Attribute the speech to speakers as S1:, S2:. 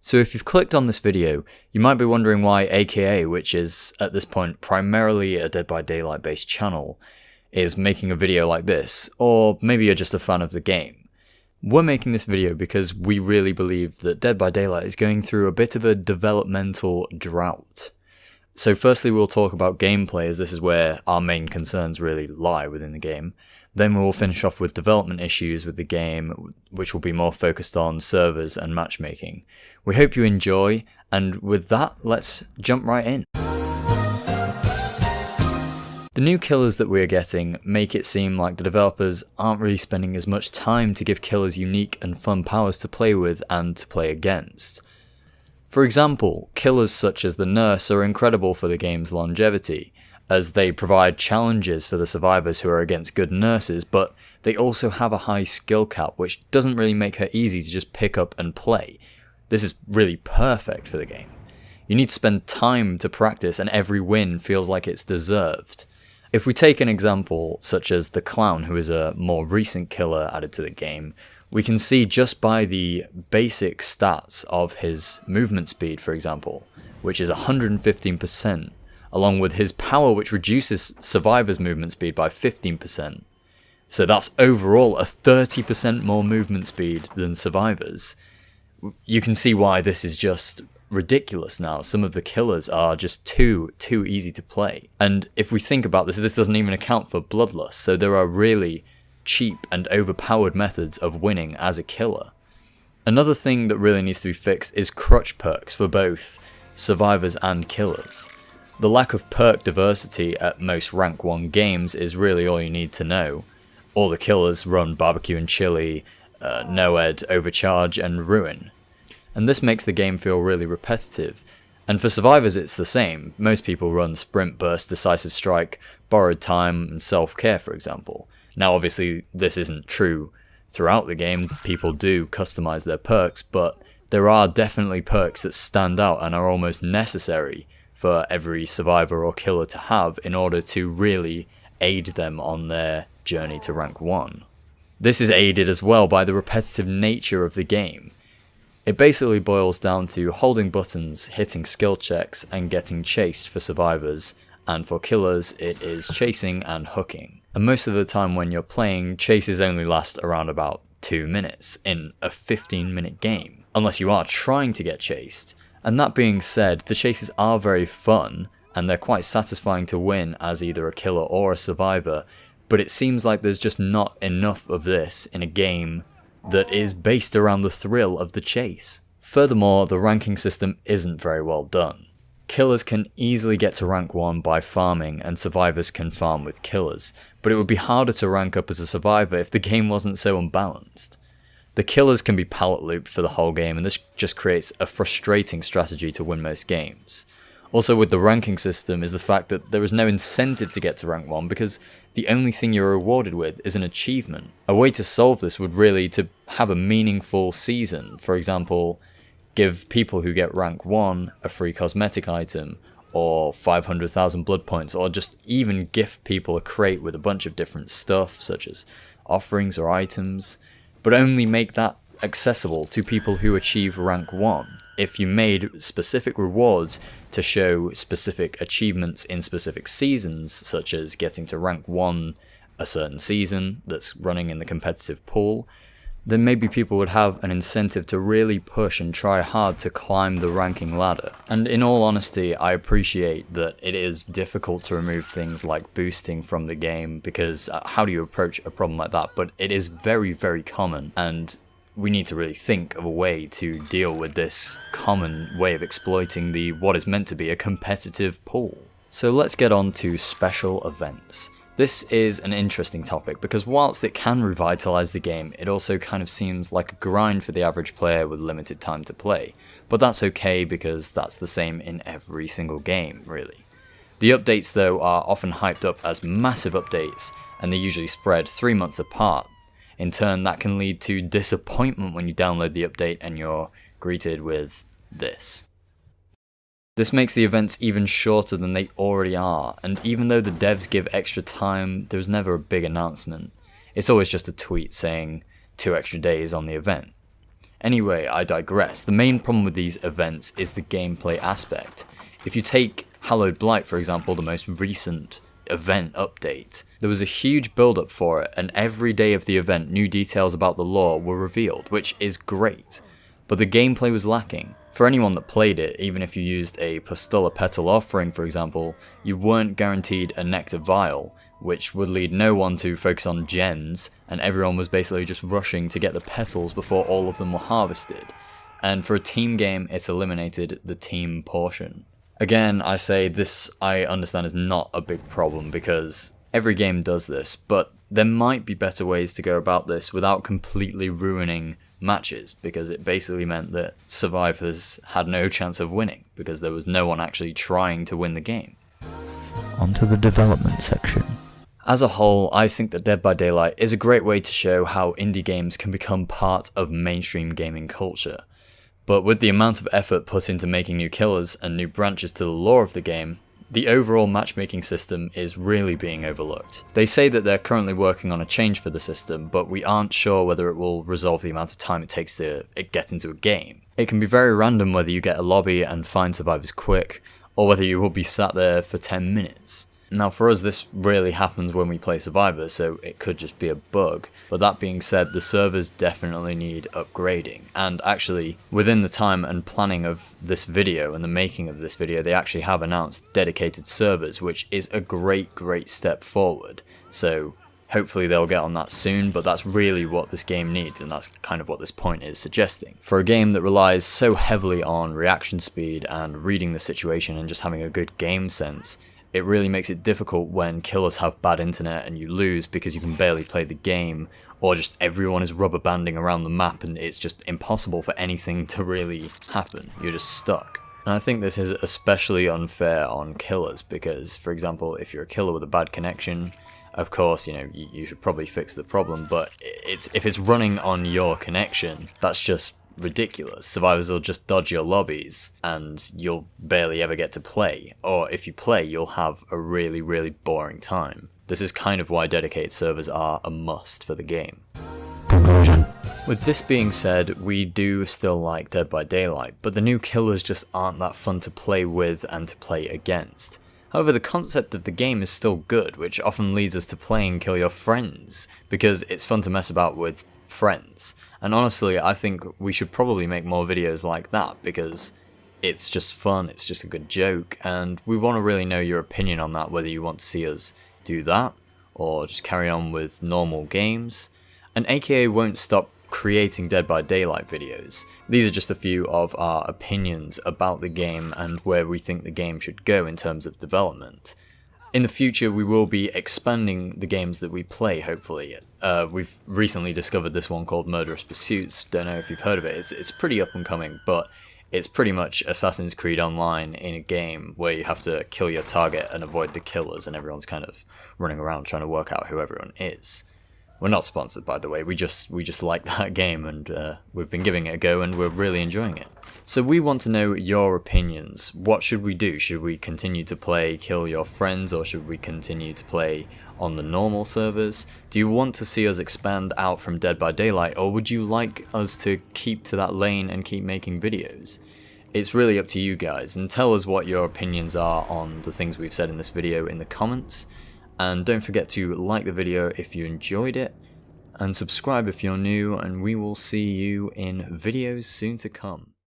S1: So if you've clicked on this video, you might be wondering why AKA, which is at this point primarily a Dead by Daylight based channel, is making a video like this, or maybe you're just a fan of the game. We're making this video because we really believe that Dead by Daylight is going through a bit of a developmental drought. So firstly we'll talk about gameplay, as this is where our main concerns really lie within the game. Then we'll finish off with development issues with the game, which will be more focused on servers and matchmaking. We hope you enjoy, and with that, let's jump right in. The new killers that we're getting make it seem like the developers aren't really spending as much time to give killers unique and fun powers to play with and to play against. For example, killers such as the Nurse are incredible for the game's longevity, as they provide challenges for the survivors who are against good nurses, but they also have a high skill cap, which doesn't really make her easy to just pick up and play. This is really perfect for the game. You need to spend time to practice, and every win feels like it's deserved. If we take an example such as the Clown, who is a more recent killer added to the game, we can see just by the basic stats of his movement speed, for example, which is 115%, along with his power, which reduces survivors' movement speed by 15%. So that's overall a 30% more movement speed than survivors. You can see why this is just ridiculous now. Some of the killers are just too easy to play. And if we think about this doesn't even account for Bloodlust, so there are really cheap and overpowered methods of winning as a killer. Another thing that really needs to be fixed is crutch perks for both survivors and killers. The lack of perk diversity at most rank 1 games is really all you need to know. All the killers run Barbecue and Chili, Noed, Overcharge and Ruin. And this makes the game feel really repetitive. And for survivors it's the same. Most people run Sprint, Burst, Decisive Strike, Borrowed Time and Self-Care, for example. Now obviously this isn't true throughout the game, people do customize their perks, but there are definitely perks that stand out and are almost necessary for every survivor or killer to have in order to really aid them on their journey to rank 1. This is aided as well by the repetitive nature of the game. It basically boils down to holding buttons, hitting skill checks, and getting chased for survivors, and for killers it is chasing and hooking. And most of the time when you're playing, chases only last around about 2 minutes in a 15-minute game, unless you are trying to get chased. And that being said, the chases are very fun, and they're quite satisfying to win as either a killer or a survivor, but it seems like there's just not enough of this in a game that is based around the thrill of the chase. Furthermore, the ranking system isn't very well done. Killers can easily get to rank 1 by farming, and survivors can farm with killers, but it would be harder to rank up as a survivor if the game wasn't so unbalanced. The killers can be pallet looped for the whole game, and this just creates a frustrating strategy to win most games. Also with the ranking system is the fact that there is no incentive to get to rank 1 because the only thing you're rewarded with is an achievement. A way to solve this would really to have a meaningful season. For example, give people who get rank 1 a free cosmetic item, or 500,000 blood points, or just even gift people a crate with a bunch of different stuff such as offerings or items. But only make that accessible to people who achieve rank 1. If you made specific rewards to show specific achievements in specific seasons, such as getting to rank 1 a certain season that's running in the competitive pool, then maybe people would have an incentive to really push and try hard to climb the ranking ladder. And in all honesty, I appreciate that it is difficult to remove things like boosting from the game, because how do you approach a problem like that? But it is very, very common, and we need to really think of a way to deal with this common way of exploiting what is meant to be a competitive pool. So let's get on to special events. This is an interesting topic because whilst it can revitalize the game, it also kind of seems like a grind for the average player with limited time to play. But that's okay because that's the same in every single game, really. The updates though are often hyped up as massive updates, and they usually spread 3 months apart. In turn, that can lead to disappointment when you download the update and you're greeted with this. This makes the events even shorter than they already are, and even though the devs give extra time, there's never a big announcement. It's always just a tweet saying 2 extra days on the event. Anyway, I digress. The main problem with these events is the gameplay aspect. If you take Hallowed Blight, for example, the most recent event update, there was a huge build up for it, and every day of the event new details about the lore were revealed, which is great. But the gameplay was lacking. For anyone that played it, even if you used a Pustula Petal offering, for example, you weren't guaranteed a Nectar Vial, which would lead no one to focus on gens, and everyone was basically just rushing to get the petals before all of them were harvested. And for a team game, it's eliminated the team portion. Again, I say this, I understand, is not a big problem because every game does this, but there might be better ways to go about this without completely ruining matches, because it basically meant that survivors had no chance of winning because there was no one actually trying to win the game.
S2: Onto the development section.
S1: As a whole, I think that Dead by Daylight is a great way to show how indie games can become part of mainstream gaming culture. But with the amount of effort put into making new killers and new branches to the lore of the game, the overall matchmaking system is really being overlooked. They say that they're currently working on a change for the system, but we aren't sure whether it will resolve the amount of time it takes to get into a game. It can be very random whether you get a lobby and find survivors quick, or whether you will be sat there for 10 minutes. Now for us this rarely happens when we play Survivor, so it could just be a bug. But that being said, the servers definitely need upgrading, and actually within the time and planning of this video and the making of this video, they actually have announced dedicated servers, which is a great step forward. So hopefully they'll get on that soon, but that's really what this game needs, and that's kind of what this point is suggesting. For a game that relies so heavily on reaction speed and reading the situation and just having a good game sense, it really makes it difficult when killers have bad internet and you lose because you can barely play the game, or just everyone is rubber banding around the map and it's just impossible for anything to really happen. You're just stuck. And I think this is especially unfair on killers because, for example, if you're a killer with a bad connection, of course, you should probably fix the problem, but if it's running on your connection, that's just ridiculous. Survivors will just dodge your lobbies and you'll barely ever get to play, or if you play you'll have a really boring time. This is kind of why dedicated servers are a must for the game.
S2: Conclusion.
S1: With this being said, we do still like Dead by Daylight, but the new killers just aren't that fun to play with and to play against. However, the concept of the game is still good, which often leads us to play and kill your friends, because it's fun to mess about with friends. And honestly, I think we should probably make more videos like that, because it's just fun, it's just a good joke, and we want to really know your opinion on that, whether you want to see us do that, or just carry on with normal games. And AKA won't stop creating Dead by Daylight videos. These are just a few of our opinions about the game and where we think the game should go in terms of development. In the future, we will be expanding the games that we play, hopefully. We've recently discovered this one called Murderous Pursuits. Don't know if you've heard of it. It's pretty up and coming, but it's pretty much Assassin's Creed Online in a game where you have to kill your target and avoid the killers, and everyone's kind of running around trying to work out who everyone is. We're not sponsored, by the way. We just like that game, and we've been giving it a go, and we're really enjoying it. So we want to know your opinions. What should we do? Should we continue to play Kill Your Friends, or should we continue to play on the normal servers? Do you want to see us expand out from Dead by Daylight, or would you like us to keep to that lane and keep making videos? It's really up to you guys, and tell us what your opinions are on the things we've said in this video in the comments. And don't forget to like the video if you enjoyed it, and subscribe if you're new, and we will see you in videos soon to come.